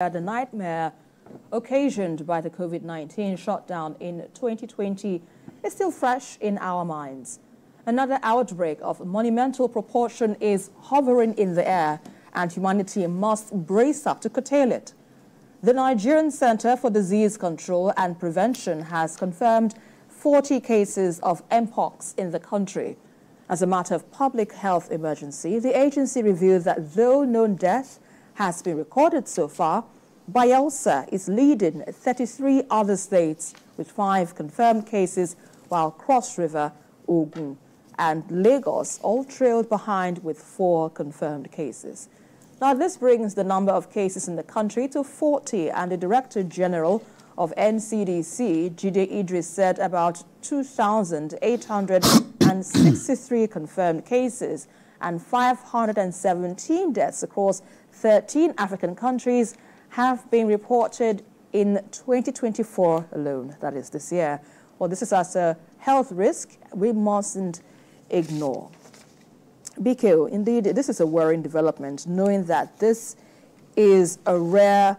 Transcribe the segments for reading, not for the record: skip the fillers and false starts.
The nightmare occasioned by the COVID-19 shutdown in 2020 is still fresh in our minds. Another outbreak of monumental proportion is hovering in the air, and humanity must brace up to curtail it. The Nigerian Centre for Disease Control and Prevention has confirmed 40 cases of Mpox in the country. As a matter of public health emergency, the agency revealed that though no death has been recorded so far, Bayelsa is leading 33 other states with 5 confirmed cases, while Cross River, Ogun and Lagos all trailed behind with 4 confirmed cases. Now, this brings the number of cases in the country to 40, and the Director-General of NCDC, Jide Idris, said about 2,863 confirmed cases and 517 deaths across 13 African countries have been reported in 2024 alone, that is this year. Well, this is as a health risk we mustn't ignore. BKO, indeed, this is a worrying development, knowing that this is a rare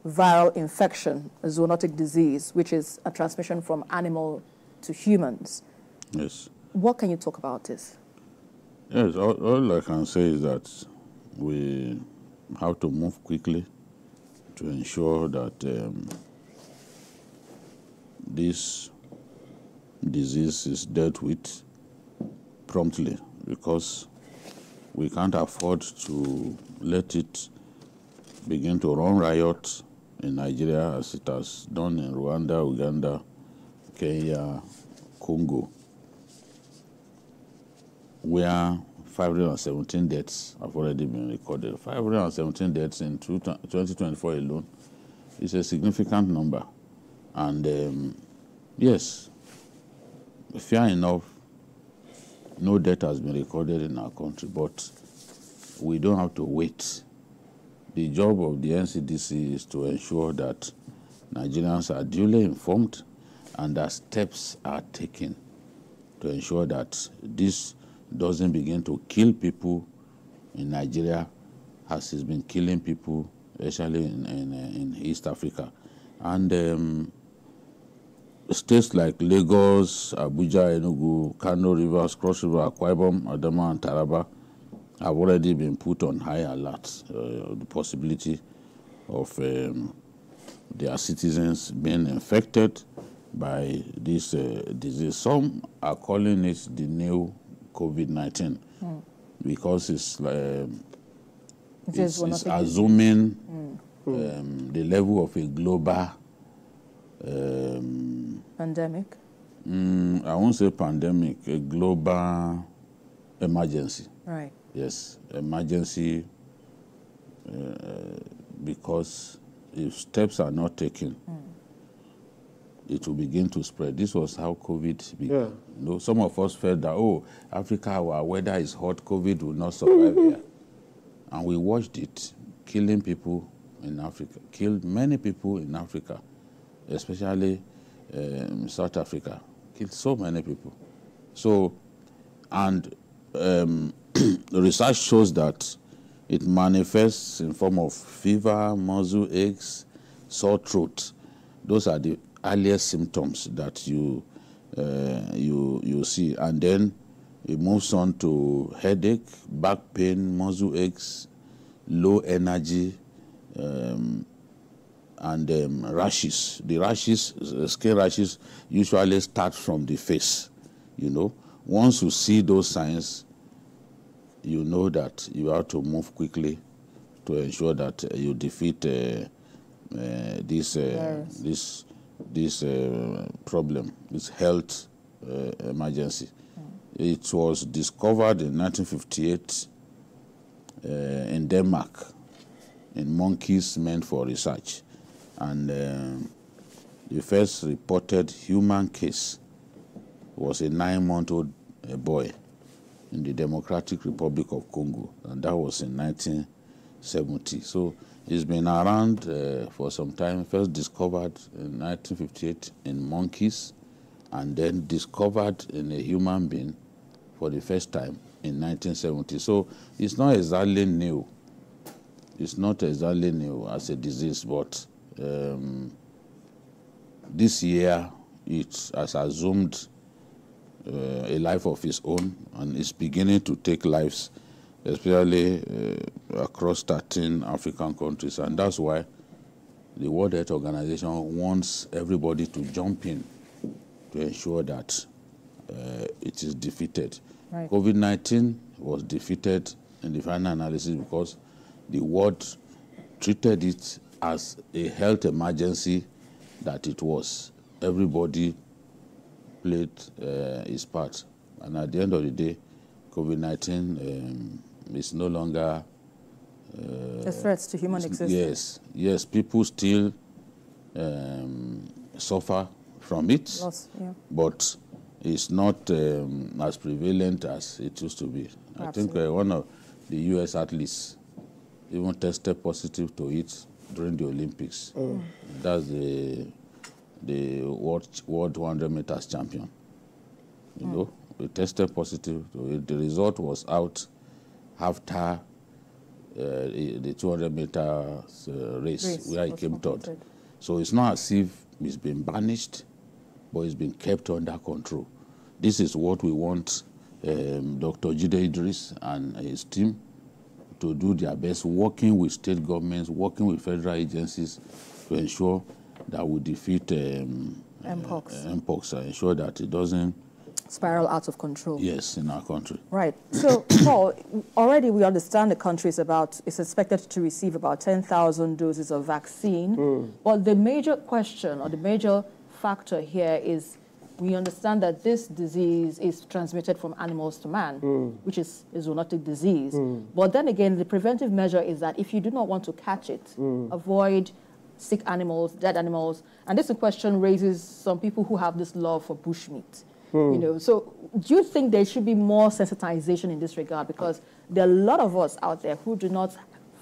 viral infection, a zoonotic disease, which is a transmission from animal to humans. Yes. What can you talk about this? Yes, all I can say is that we have to move quickly to ensure that this disease is dealt with promptly, because we can't afford to let it begin to run riot in Nigeria as it has done in Rwanda, Uganda, Kenya, Congo, where 517 deaths have already been recorded. 517 deaths in 2024 alone is a significant number. And yes, fair enough, no death has been recorded in our country, but we don't have to wait. The job of the NCDC is to ensure that Nigerians are duly informed and that steps are taken to ensure that this doesn't begin to kill people in Nigeria as it's been killing people, especially in East Africa. And states like Lagos, Abuja, Enugu, Kano Rivers, Cross River, Akwa Ibom, Adama and Taraba have already been put on high alert. The possibility of their citizens being infected by this disease. Some are calling it the new COVID-19 because it's assuming the level of a global pandemic. I won't say pandemic, a global emergency. Right. Yes, emergency, because if steps are not taken, it will begin to spread. This was how COVID began. Yeah. You know, some of us felt that, oh, Africa, our weather is hot, COVID will not survive here. And we watched it killing people in Africa, killed many people in Africa, especially South Africa, killed so many people. So, and the research shows that it manifests in form of fever, muscle aches, sore throat. Those are the earliest symptoms that you see, and then it moves on to headache, back pain, muscle aches, low energy, and rashes. The rashes, skin rashes, usually start from the face. You know, once you see those signs, you know that you have to move quickly to ensure that you defeat this problem, this health emergency. It was discovered in 1958 in Denmark in monkeys meant for research. And the first reported human case was a 9-month-old boy in the Democratic Republic of Congo, and that was in 1970. So it's been around for some time, first discovered in 1958 in monkeys, and then discovered in a human being for the first time in 1970. So it's not exactly new. it's not exactly new as a disease, but this year it has assumed a life of its own, and is beginning to take lives, especially across 13 African countries. And that's why the World Health Organization wants everybody to jump in to ensure that it is defeated. Right. COVID-19 was defeated in the final analysis because the world treated it as a health emergency that it was. Everybody played his part. And at the end of the day, COVID-19 is no longer a threat to human existence. Yes, people still suffer from it, but it's not as prevalent as it used to be. Absolutely. I think one of the U.S. athletes even tested positive to it during the Olympics. That's the world 100 meters champion. You know, we tested positive to it. The result was out after the 200 meters race where he came third. So it's not as if it's been banished, but it's been kept under control. This is what we want Dr. Jide Idris and his team to do their best, working with state governments, working with federal agencies to ensure that we defeat Mpox and ensure that it doesn't spiral out of control. Yes, in our country. Right. So, Paul, already we understand the country is expected to receive about 10,000 doses of vaccine. But the major question or the major factor here is we understand that this disease is transmitted from animals to man, which is a zoonotic disease. But then again, the preventive measure is that if you do not want to catch it, avoid sick animals, dead animals. And this question raises some people who have this love for bushmeat. You know, so do you think there should be more sensitization in this regard? Because there are a lot of us out there who do not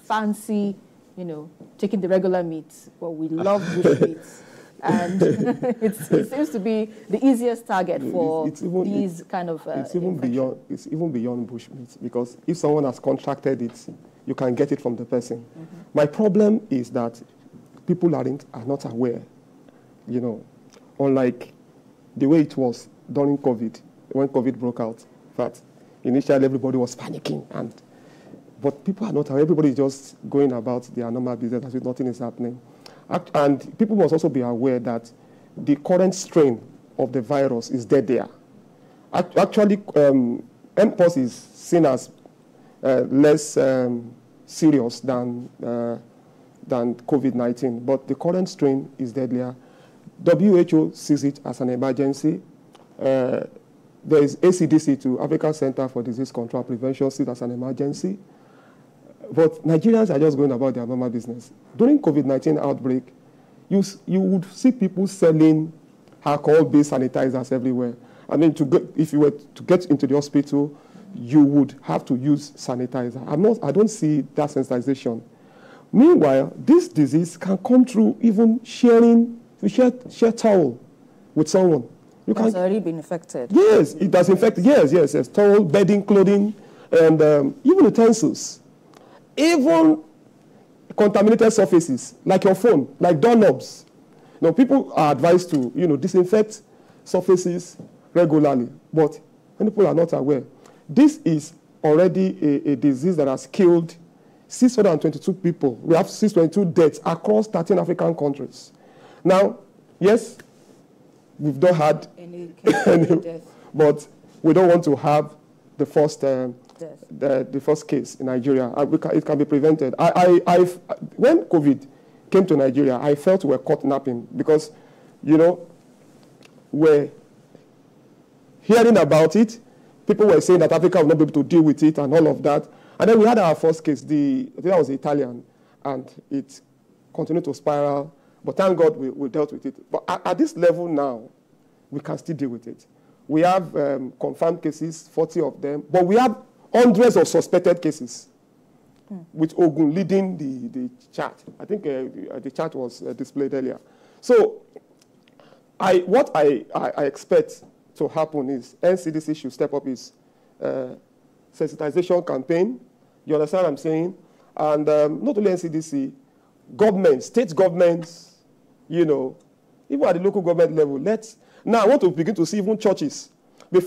fancy, you know, taking the regular meat, but we love bushmeat. And it seems to be the easiest target for these kind of it's even beyond bushmeat, because if someone has contracted it, you can get it from the person. My problem is that people are not aware, you know, unlike the way it was during COVID, when COVID broke out. In fact, initially everybody was panicking, but people are not aware. Everybody is just going about their normal business as if nothing is happening. And people must also be aware that the current strain of the virus is dead there. Actually, Mpox is seen as less serious than COVID-19, but the current strain is deadlier. WHO sees it as an emergency. There is NCDC to African Centre for Disease Control and Prevention sees it as an emergency. But Nigerians are just going about their normal business. During COVID-19 outbreak, you would see people selling alcohol-based sanitizers everywhere. I mean, if you were to get into the hospital, you would have to use sanitizer. I don't see that sensitization. Meanwhile, this disease can come through even sharing, if you share towel with someone. It's already been infected. Yes, it does infect. Yes. Towel, bedding, clothing, and even utensils. Even contaminated surfaces, like your phone, like doorknobs. You know, people are advised to, you know, disinfect surfaces regularly, but many people are not aware. This is already a disease that has killed 622 people. We have 622 deaths across 13 African countries. Now, yes, we've not had any death, but we don't want to have the first the first case in Nigeria. It can be prevented. When COVID came to Nigeria, I felt we were caught napping because, you know, we're hearing about it. People were saying that Africa would not be able to deal with it and all of that. And then we had our first case. I think that was Italian, and it continued to spiral. But thank God we dealt with it. But at this level now, we can still deal with it. We have confirmed cases, 40 of them, but we have hundreds of suspected cases, with Ogun leading the chart. I think the chart was displayed earlier. So what I expect to happen is NCDC should step up its sensitization campaign. You understand what I'm saying? And not only NCDC, governments, state governments, you know, even at the local government level. Now I want to begin to see even churches. They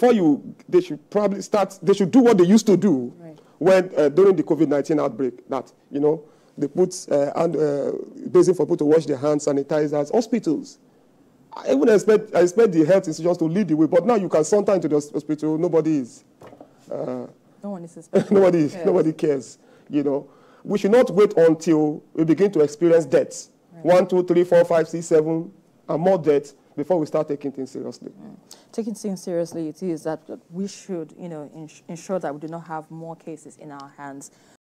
should probably they should do what they used to do when during the COVID-19 outbreak, that, you know, they put basin for people to wash their hands, sanitizers, hospitals. I expect the health institutions to lead the way, but now you can saunter into the hospital, nobody is. No one is nobody cares, you know. We should not wait until we begin to experience deaths. 1, 2, 3, 4, 5, 6, 7, and more deaths before we start taking things seriously. Taking things seriously, it is that we should, you know, ensure that we do not have more cases in our hands.